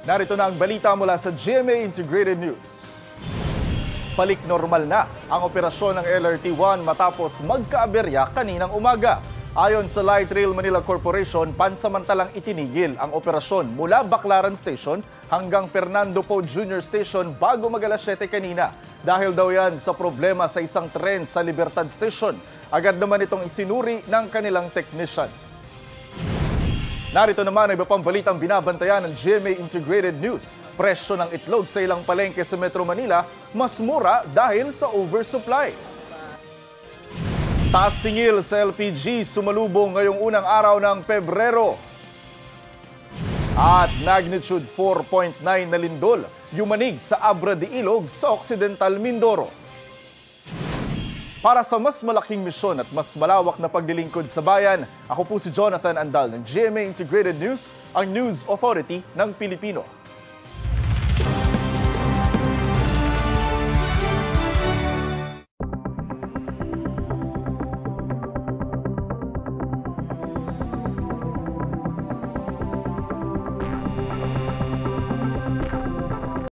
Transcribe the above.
Narito na ang balita mula sa GMA Integrated News. Balik normal na ang operasyon ng LRT-1 matapos magkaaberya kaninang umaga. Ayon sa Light Rail Manila Corporation, pansamantalang itinigil ang operasyon mula Baclaran Station hanggang Fernando Poe Jr. Station bago mag-alas 7 kanina. Dahil daw yan sa problema sa isang tren sa Libertad Station. Agad naman itong isinuri ng kanilang technician. Narito naman ang iba pang balitang binabantayan ng GMA Integrated News. Presyo ng itlog sa ilang palengke sa Metro Manila mas mura dahil sa oversupply. Taas singil sa LPG sumalubong ngayong unang araw ng Pebrero. At magnitude 4.9 na lindol yumanig sa Abra de Ilog sa Occidental Mindoro. Para sa mas malaking misyon at mas malawak na paglilingkod sa bayan, ako po si Jonathan Andal ng GMA Integrated News, ang News Authority ng Pilipino.